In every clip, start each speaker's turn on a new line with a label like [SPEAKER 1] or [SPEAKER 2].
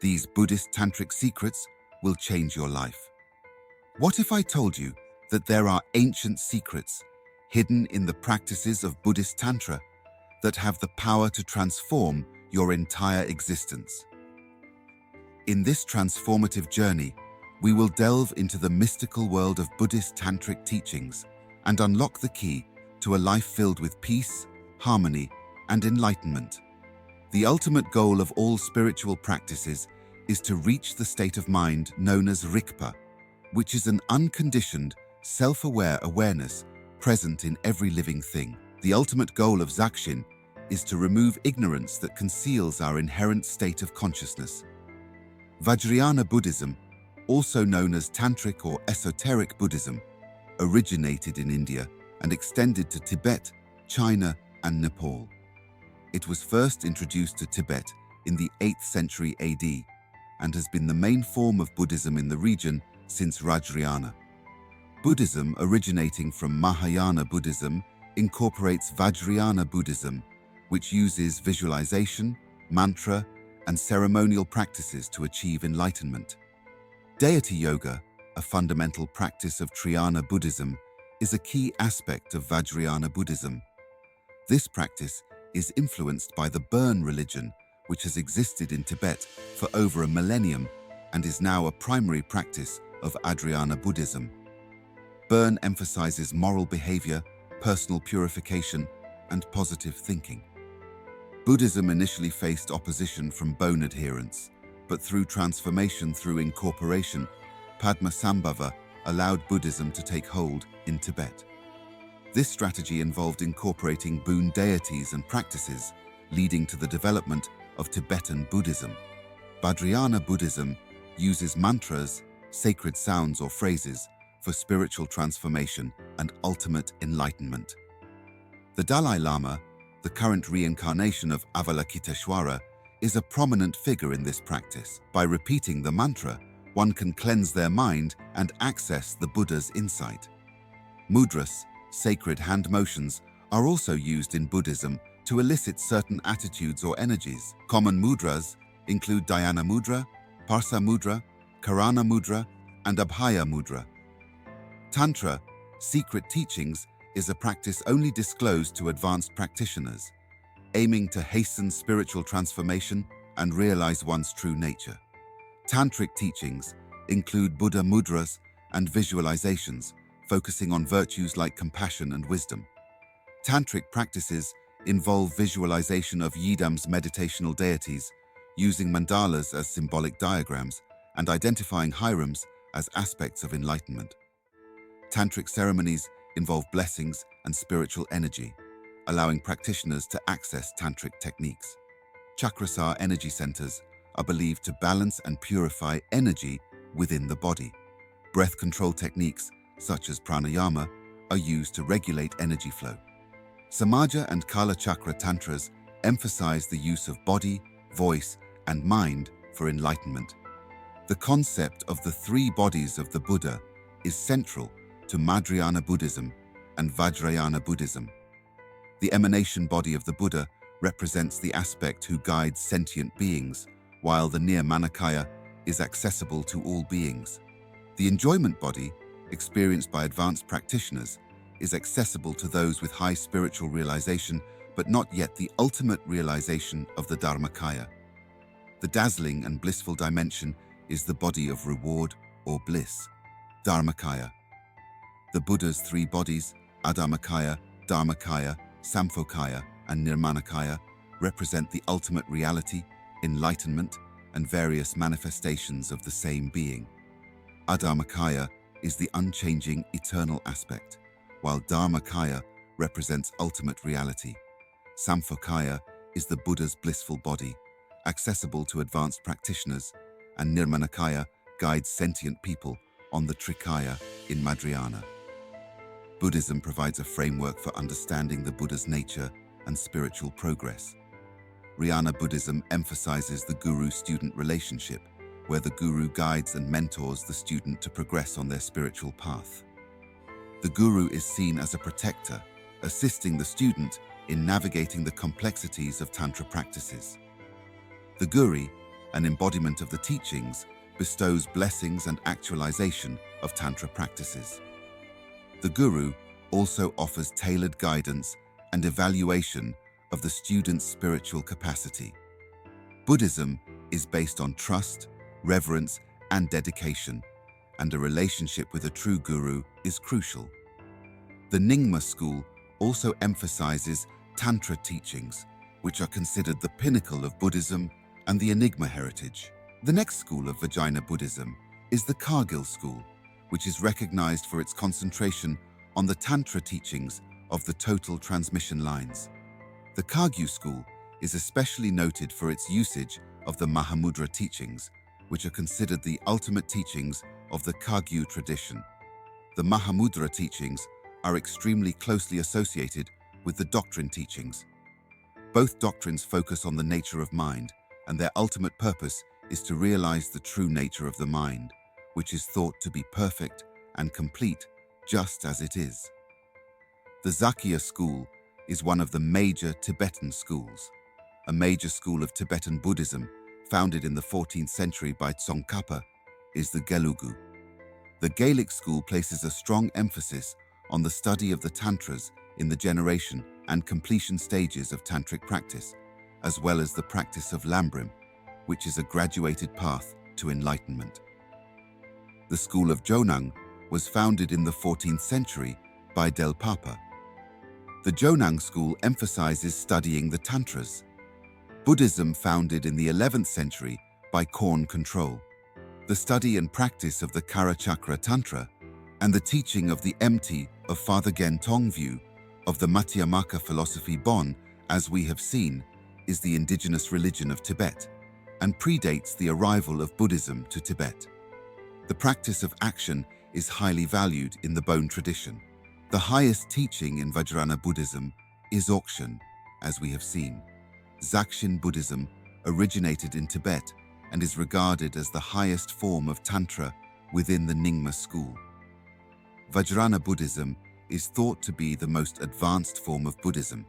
[SPEAKER 1] These Buddhist tantric secrets will change your life. What if I told you that there are ancient secrets hidden in the practices of Buddhist Tantra that have the power to transform your entire existence? In this transformative journey, we will delve into the mystical world of Buddhist tantric teachings and unlock the key to a life filled with peace, harmony, and enlightenment. The ultimate goal of all spiritual practices is to reach the state of mind known as Rigpa, which is an unconditioned, self-aware awareness present in every living thing. The ultimate goal of Dzogchen is to remove ignorance that conceals our inherent state of consciousness. Vajrāyāna Buddhism, also known as Tantric or Esoteric Buddhism, originated in India and extended to Tibet, China, and Nepal. It was first introduced to Tibet in the 8th century AD and has been the main form of Buddhism in the region since Vajrāyāna. Buddhism, originating from Mahayana Buddhism, incorporates Vajrāyāna Buddhism, which uses visualization, mantra, and ceremonial practices to achieve enlightenment. Deity yoga, a fundamental practice of Triyana Buddhism, is a key aspect of Vajrāyāna Buddhism. This practice is influenced by the Burn religion, which has existed in Tibet for over a millennium and is now a primary practice of Vajrāyāna Buddhism. Burn emphasizes moral behavior, personal purification, and positive thinking. Buddhism initially faced opposition from Bön adherents, but through transformation through incorporation, Padmasambhava allowed Buddhism to take hold in Tibet. This strategy involved incorporating Bön deities and practices, leading to the development of Tibetan Buddhism. Vajrāyāna Buddhism uses mantras, sacred sounds or phrases, for spiritual transformation and ultimate enlightenment. The Dalai Lama, the current reincarnation of Avalokiteshvara, is a prominent figure in this practice. By repeating the mantra, one can cleanse their mind and access the Buddha's insight. Mudras, sacred hand motions, are also used in Buddhism to elicit certain attitudes or energies. Common mudras include Dhyana mudra, Parsa mudra, Karana mudra, and Abhaya mudra. Tantra, secret teachings, is a practice only disclosed to advanced practitioners, aiming to hasten spiritual transformation and realize one's true nature. Tantric teachings include Buddha mudras and visualizations, focusing on virtues like compassion and wisdom. Tantric practices involve visualization of yidams meditational deities, using mandalas as symbolic diagrams, and identifying hirams as aspects of enlightenment. Tantric ceremonies involve blessings and spiritual energy, allowing practitioners to access tantric techniques. Chakrasar energy centers are believed to balance and purify energy within the body. Breath control techniques, such as pranayama, are used to regulate energy flow. Samaja and Kala Chakra Tantras emphasize the use of body, voice, and mind for enlightenment. The concept of the three bodies of the Buddha is central to Madhyana Buddhism and Vajrāyāna Buddhism. The emanation body of the Buddha represents the aspect who guides sentient beings, while the Nirmanakaya is accessible to all beings. The enjoyment body, experienced by advanced practitioners, is accessible to those with high spiritual realization, but not yet the ultimate realization of the Dharmakaya. The dazzling and blissful dimension is the body of reward or bliss, Dharmakaya. The Buddha's three bodies, Adharmakaya, Dharmakaya, Samphokaya, and Nirmanakaya, represent the ultimate reality, enlightenment, and various manifestations of the same being. Adharmakaya is the unchanging, eternal aspect, while Dharmakaya represents ultimate reality. Samphokaya is the Buddha's blissful body, accessible to advanced practitioners, and Nirmanakaya guides sentient people on the Trikaya in Madhyana. Buddhism provides a framework for understanding the Buddha's nature and spiritual progress. Vajrāyāna Buddhism emphasizes the guru-student relationship, where the guru guides and mentors the student to progress on their spiritual path. The guru is seen as a protector, assisting the student in navigating the complexities of Tantra practices. The guru, an embodiment of the teachings, bestows blessings and actualization of Tantra practices. The Guru also offers tailored guidance and evaluation of the student's spiritual capacity. Buddhism is based on trust, reverence, and dedication, and a relationship with a true guru is crucial. The Nyingma school also emphasizes Tantra teachings, which are considered the pinnacle of Buddhism and the Enigma heritage. The next school of Vajrāyāna Buddhism is the Kargil school, which is recognized for its concentration on the Tantra teachings of the total transmission lines. The Kagyu school is especially noted for its usage of the Mahamudra teachings, which are considered the ultimate teachings of the Kagyu tradition. The Mahamudra teachings are extremely closely associated with the doctrine teachings. Both doctrines focus on the nature of mind, and their ultimate purpose is to realize the true nature of the mind, which is thought to be perfect and complete just as it is. The Zakya school is one of the major Tibetan schools. A major school of Tibetan Buddhism, founded in the 14th century by Tsongkhapa, is the Gelugu. The Gaelic school places a strong emphasis on the study of the Tantras in the generation and completion stages of Tantric practice, as well as the practice of Lambrim, which is a graduated path to enlightenment. The school of Jonang was founded in the 14th century by Del Papa. The Jonang school emphasizes studying the Tantras. Buddhism founded in the 11th century by Korn Control. The study and practice of the Karachakra Tantra and the teaching of the empty of Father Gentong view of the Madhyamaka philosophy Bon, as we have seen, is the indigenous religion of Tibet and predates the arrival of Buddhism to Tibet. The practice of action is highly valued in the Bon tradition. The highest teaching in Vajrāyāna Buddhism is Dzogchen, as we have seen. Dzogchen Buddhism originated in Tibet and is regarded as the highest form of Tantra within the Nyingma school. Vajrāyāna Buddhism is thought to be the most advanced form of Buddhism.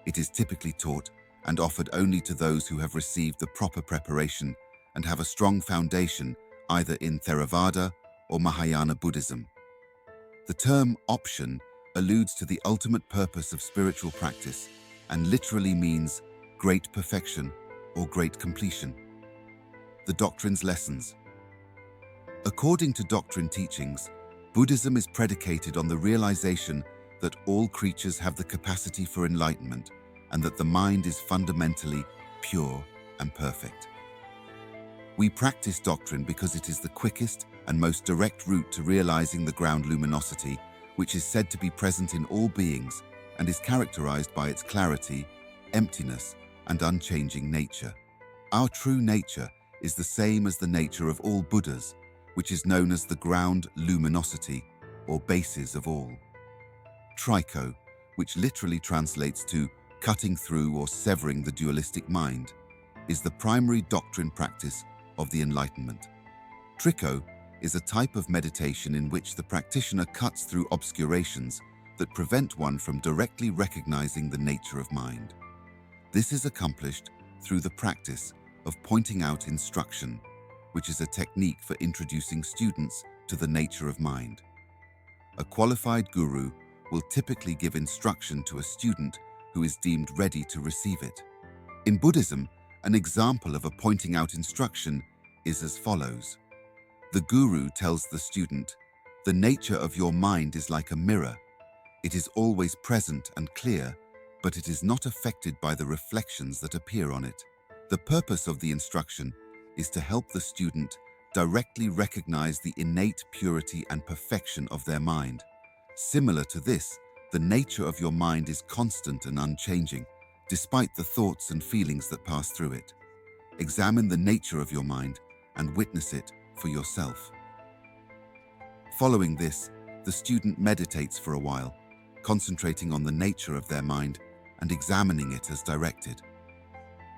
[SPEAKER 1] It is typically taught and offered only to those who have received the proper preparation and have a strong foundation either in Theravada or Mahayana Buddhism. The term option alludes to the ultimate purpose of spiritual practice and literally means great perfection or great completion. The doctrine's lessons. According to doctrine teachings, Buddhism is predicated on the realization that all creatures have the capacity for enlightenment and that the mind is fundamentally pure and perfect. We practice doctrine because it is the quickest and most direct route to realizing the ground luminosity, which is said to be present in all beings and is characterized by its clarity, emptiness, and unchanging nature. Our true nature is the same as the nature of all Buddhas, which is known as the ground luminosity, or basis of all. Trico, which literally translates to cutting through or severing the dualistic mind, is the primary doctrine practice of the enlightenment. Trico is a type of meditation in which the practitioner cuts through obscurations that prevent one from directly recognizing the nature of mind. This is accomplished through the practice of pointing out instruction, which is a technique for introducing students to the nature of mind. A qualified guru will typically give instruction to a student who is deemed ready to receive it. In Buddhism, an example of a pointing out instruction is as follows. The guru tells the student, "The nature of your mind is like a mirror. It is always present and clear, but it is not affected by the reflections that appear on it." The purpose of the instruction is to help the student directly recognize the innate purity and perfection of their mind. Similar to this, the nature of your mind is constant and unchanging, despite the thoughts and feelings that pass through it. Examine the nature of your mind and witness it for yourself. Following this, the student meditates for a while, concentrating on the nature of their mind and examining it as directed.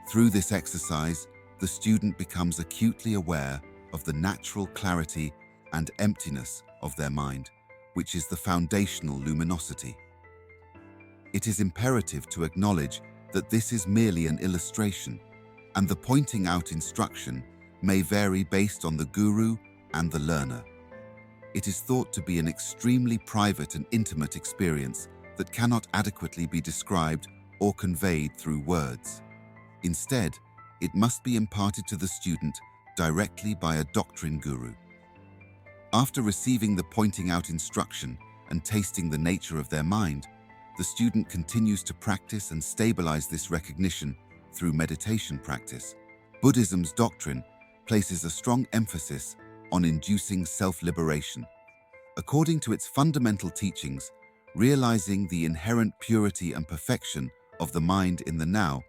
[SPEAKER 1] Through this exercise, the student becomes acutely aware of the natural clarity and emptiness of their mind, which is the foundational luminosity. It is imperative to acknowledge that this is merely an illustration. and the pointing out instruction may vary based on the guru and the learner. It is thought to be an extremely private and intimate experience that cannot adequately be described or conveyed through words. Instead, it must be imparted to the student directly by a doctrine guru. After receiving the pointing out instruction and tasting the nature of their mind, the student continues to practice and stabilize this recognition through meditation practice. Buddhism's doctrine places a strong emphasis on inducing self-liberation. According to its fundamental teachings, realizing the inherent purity and perfection of the mind in the now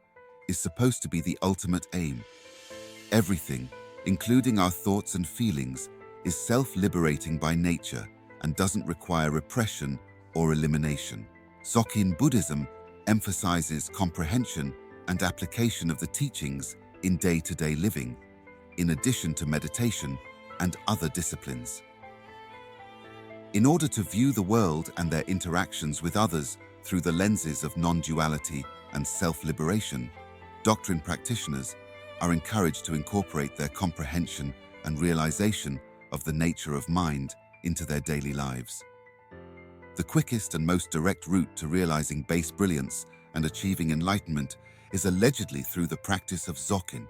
[SPEAKER 1] is supposed to be the ultimate aim. Everything, including our thoughts and feelings, is self-liberating by nature and doesn't require repression or elimination. Dzogchen Buddhism emphasizes comprehension and application of the teachings in day-to-day living, in addition to meditation and other disciplines. In order to view the world and their interactions with others through the lenses of non-duality and self-liberation, doctrine practitioners are encouraged to incorporate their comprehension and realization of the nature of mind into their daily lives. The quickest and most direct route to realizing base brilliance and achieving enlightenment is allegedly through the practice of Dzogchen.